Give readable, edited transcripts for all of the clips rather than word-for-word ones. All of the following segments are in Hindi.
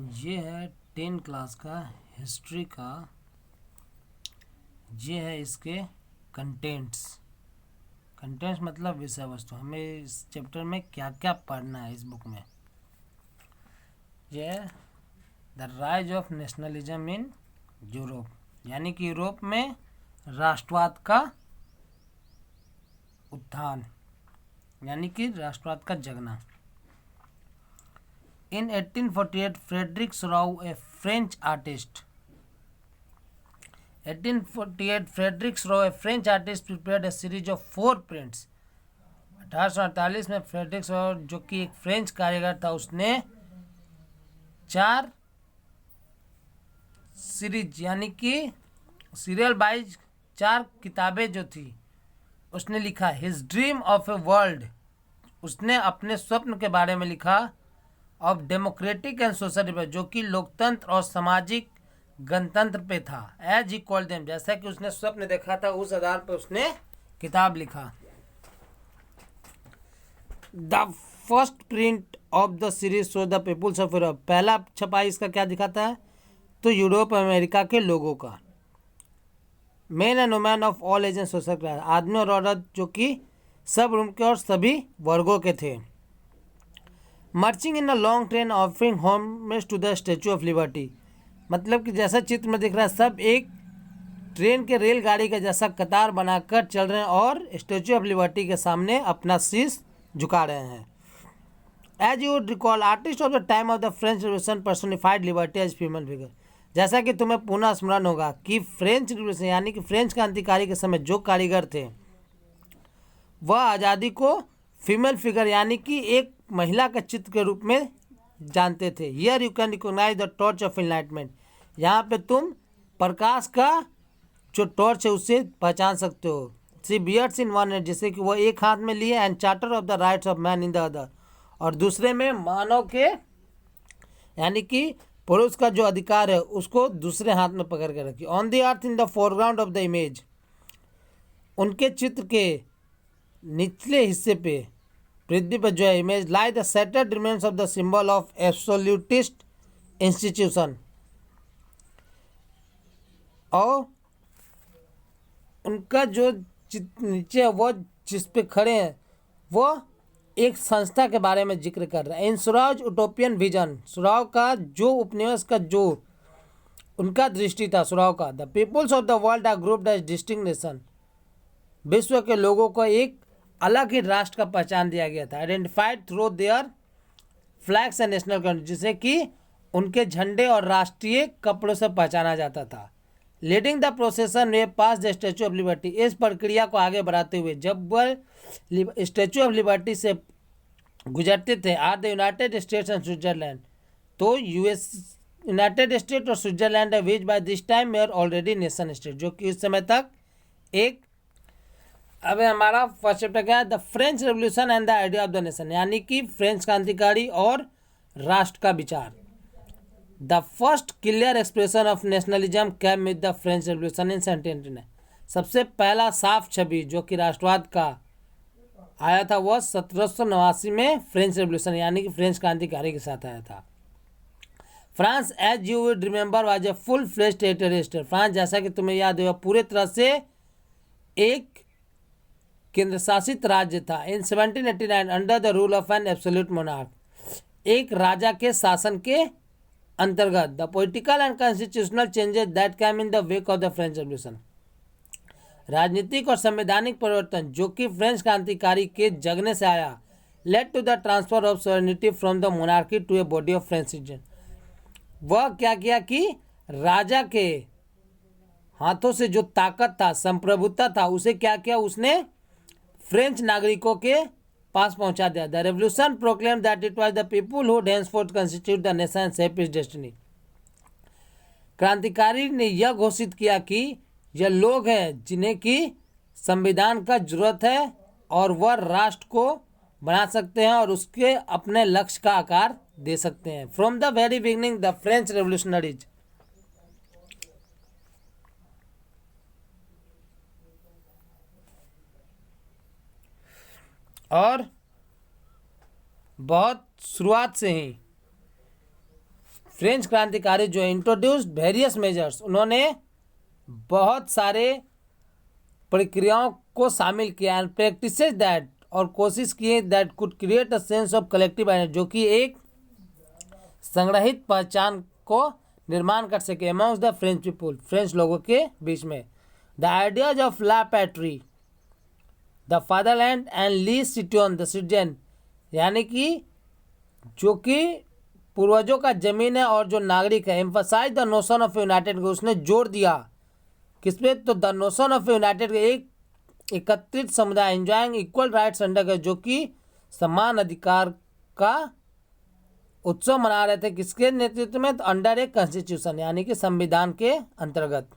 ये है 10 क्लास का हिस्ट्री का। ये है इसके कंटेंट्स। कंटेंट्स मतलब विषय वस्तु। हमें इस चैप्टर में क्या क्या पढ़ना है इस बुक में। ये है the rise of nationalism in Europe, यानी कि यूरोप में राष्ट्रवाद का उत्थान, यानी कि राष्ट्रवाद का जगना। In 1848, Frederick Sorrow, a French artist, 1848 Frederick Sorrow, a French artist, prepared a series of 4 prints. 1848 में फ्रेडरिक सॉरो जो कि एक फ्रेंच कारीगर था, उसने 4 सीरीज यानी कि सीरियल वाइज 4 किताबें जो थी उसने लिखा। His dream of a world, उसने अपने स्वप्न के बारे में लिखा। Of democratic and social Republic, जो कि लोकतंत्र और सामाजिक गणतंत्र पे था। एज ही कॉल्ड देम, जैसा कि उसने स्वप्न देखा था उस आधार पर उसने किताब लिखा। The first print of the series show the peoples of Europe, पहला छपाई इसका क्या दिखाता है तो यूरोप अमेरिका के लोगों का। Men and women of all age and social class, आदमी और औरत जो कि सब उम्र के और सभी वर्गों के थे। Marching in a long train offering homage to the statue of liberty, मतलब कि जैसा चित्र में दिख रहा है सब एक ट्रेन के रेलगाड़ी का जैसा कतार बनाकर चल रहे हैं और स्टैचू ऑफ लिबर्टी के सामने अपना शीश झुका रहे हैं। As you recall, artist of the time of the French revolution personified liberty as female figure, जैसा कि तुम्हें पुनः स्मरण होगा कि फ्रेंच रिवोल्यूशन यानी कि फ्रेंच क्रांतिकारी के समय जो कारीगर थे वह आज़ादी को फीमेल फिगर यानी कि एक महिला का चित्र के रूप में जानते थे। Here you can recognise the torch of enlightenment, यहाँ पे तुम प्रकाश का जो टॉर्च है उससे पहचान सकते हो। सी बियर्ड्स इन वन हैंड, जैसे कि वह एक हाथ में लिए, and charter of the rights of man in the other, और दूसरे में मानव के यानी कि पुरुष का जो अधिकार है उसको दूसरे हाथ में पकड़ के रखी। On the earth in the foreground of the image, उनके चित्र के निचले हिस्से पे पृथ्वी पर जो है image, lie the centred remains of the symbol of absolutist institution, और उनका जो नीचे वो जिस पे खड़े हैं वो एक संस्था के बारे में जिक्र कर रहा है। इन सुराज यूटोपियन विजन, सुराव का जो उपनिवेश का जो उनका दृष्टि था सुराव का, the peoples of the world are grouped as distinct nation, विश्व के लोगों को एक अलग ही राष्ट्र का पहचान दिया गया था। Identified through their flags and national colour, जिसे कि उनके झंडे और राष्ट्रीय कपड़ों से पहचाना जाता था। Leading the प्रोसेसन way pass the statue of liberty, इस प्रक्रिया को आगे बढ़ाते हुए जब वह स्टैचू ऑफ लिबर्टी से गुजरते थे, are the United States and Switzerland, तो यूनाइटेड स्टेट और स्विट्जरलैंड है which by this time mayor already nation state, जो कि उस समय तक एक। अब हमारा फर्स्ट चैप्टर क्या है, the French revolution and the idea of the nation, यानी कि फ्रेंच क्रांतिकारी और राष्ट्र का विचार। The first clear expression of nationalism came with the French revolution in 1789, सबसे पहला साफ छवि जो कि राष्ट्रवाद का आया था वह 1789 में फ्रेंच रेवोल्यूशन यानी कि फ्रेंच क्रांतिकारी के साथ आया था। France as you would remember was a full fledge territory state, France जैसा कि तुम्हें याद होगा पूरे तरह से एक केंद्र शासित राज्य था। In 1789 under the rule of an absolute monarch, एक राजा के शासन के अंतर्गत। The political and constitutional changes that came in the wake of the French revolution, राजनीतिक और संवैधानिक परिवर्तन जो कि फ्रेंच क्रांतिकारी के जगने से आया, led to the transfer of sovereignty from the monarchy to a body of French citizen, वह क्या किया कि राजा के हाथों से जो ताकत था संप्रभुता था उसे क्या किया उसने फ्रेंच नागरिकों के पास पहुंचा दिया। The revolution proclaim that it was the people who henceforth constitute the nation and shape it's destiny, क्रांतिकारी ने यह घोषित किया कि यह लोग हैं जिन्हें कि संविधान का जरूरत है और वह राष्ट्र को बना सकते हैं और उसके अपने लक्ष्य का आकार दे सकते हैं। From the very beginning the French revolutionaries, और बहुत शुरुआत से ही फ्रेंच क्रांतिकारी जो इंट्रोड्यूस्ड वेरियस मेजर्स, उन्होंने बहुत सारे प्रक्रियाओं को शामिल किया एंड प्रैक्टिसेस दैट, और कोशिश किए that could create a sense of collective identity, जो कि एक संग्रहित पहचान को निर्माण कर सके amongst the French people, French लोगों के बीच में। द आइडियाज ऑफ ला पैट्री, द फादरलैंड एंड ली सिटियन द सिटीजन, यानी कि जो कि पूर्वजों का जमीन है और जो नागरिक है। Emphasise the notion of united, उसने जोर दिया किस पे, तो द नोशन ऑफ यूनाइटेड, एक एकत्रित समुदाय एंजॉइंग इक्वल राइट्स अंडर, जो कि समान अधिकार का उत्सव मना रहे थे किसके नेतृत्व में, तो अंडर ए कॉन्स्टिट्यूशन, यानी कि संविधान के अंतर्गत।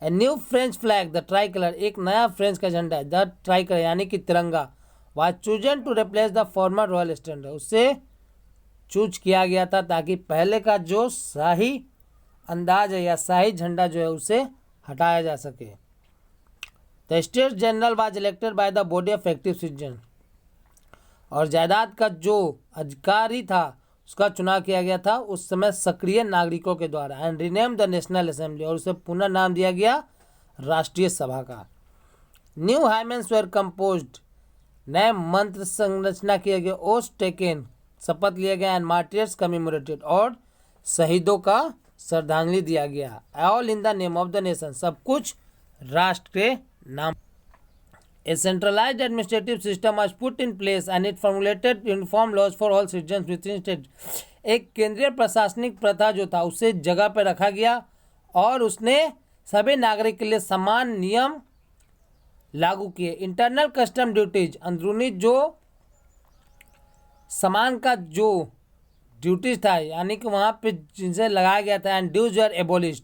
A new French flag the try colour, एक नया फ्रेंच का झंडा है द ट्राई कलर, यानी कि तिरंगा, was chosen to replace the former royal standard, उससे चूज किया गया था ताकि पहले का जो शाही अंदाज है या शाही झंडा जो है उसे हटाया जा सके। The state general was elected by the body of active citizen, और जायदाद का जो अधिकारी था उसका चुनाव किया गया था उस समय सक्रिय नागरिकों के द्वारा। And rename the national assembly, और उसे पुनः नाम दिया गया राष्ट्रीय सभा का। न्यू हाइमेंस वेर कंपोज्ड, नए मंत्र संरचना किया गया। ओथ टेकन, शपथ लिया गया। एंड मार्टियर्स कमेमोरेटेड, और शहीदों का श्रद्धांजलि दिया गया। All in the name of the nation, सब कुछ राष्ट्र के नाम। A centralized administrative system was put in place and it formulated uniform laws for all citizens within state. एक केंद्रीय प्रशासनिक प्रथा जो था उसे जगह पर रखा गया और उसने सभी नागरिक के लिए समान नियम लागू किए। इंटरनल कस्टम ड्यूटीज, अंदरूनी जो सामान का जो ड्यूटीज था, यानी कि वहाँ पे जिनसे लगाया गया था। एंड ड्यूज आर एबोलिश्ड,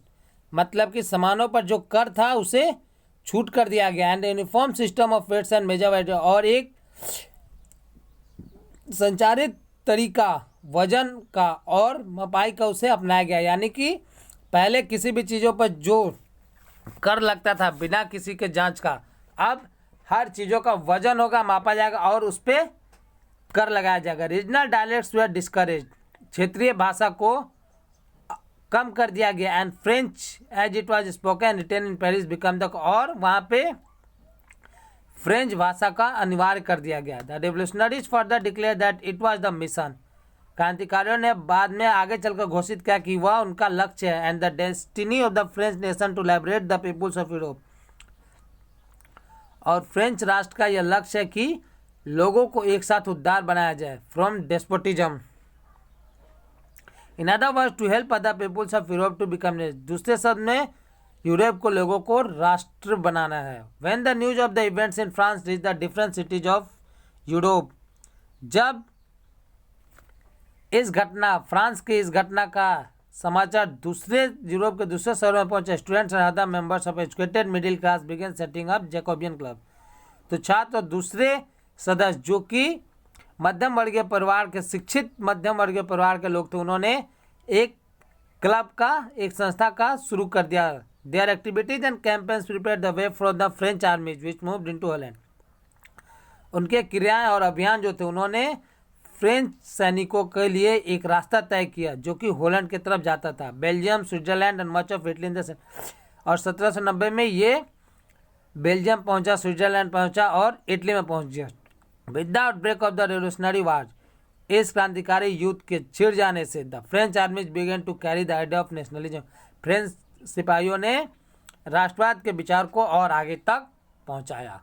मतलब कि सामानों पर जो कर था उसे छूट कर दिया गया। And uniform system of weights and measure weight, और एक संचारित तरीका वजन का और मपाई का उसे अपनाया गया। यानी कि पहले किसी भी चीज़ों पर जो कर लगता था बिना किसी के जांच का, अब हर चीज़ों का वजन होगा, मापा जाएगा और उस पर कर लगाया जाएगा। रीजनल डायलेक्ट्स वर डिस्करेज, क्षेत्रीय भाषा को कम कर दिया गया। And French as it was spoken written in Paris become the, और वहाँ पे फ्रेंच भाषा का अनिवार्य कर दिया गया। The revolutionaries further declare that it was the mission, क्रांतिकारियों ने बाद में आगे चलकर घोषित किया कि वह उनका लक्ष्य है। And the destiny of the French nation to liberate the peoples of Europe, और फ्रेंच राष्ट्र का यह लक्ष्य है कि लोगों को एक साथ उद्धार बनाया जाए from despotism. In other words to help other peoples of Europe to become nation, दूसरे शब्द में यूरोप को लोगों को राष्ट्र बनाना है। When the news of the events in France reach the different cities of Europe, जब इस घटना फ्रांस की इस घटना का समाचार दूसरे यूरोप के दूसरे शहरों में पहुंचे, students and other members of educated middle class began setting up Jacobean club, तो छात्र और दूसरे सदस्य जो कि मध्यम वर्गीय परिवार के, शिक्षित मध्यम वर्गीय परिवार के लोग थे, उन्होंने एक क्लब का, एक संस्था का शुरू कर दिया। Their activities and campaigns prepare the way for the French armies which moved into Holland, उनके क्रियाएं और अभियान जो थे उन्होंने फ्रेंच सैनिकों के लिए एक रास्ता तय किया जो कि हॉलैंड की तरफ जाता था। Belgium, Switzerland and much of Italy in the, और 1790 में ये बेल्जियम पहुंचा, स्विट्जरलैंड पहुंचा और इटली में पहुंच गया। With the outbreak of the revolutionary war, इस क्रांतिकारी युद्ध के छिड़ जाने से the French armies began to carry the idea of nationalism, French सिपाहियों ने राष्ट्रवाद के विचार को और आगे तक पहुंचाया।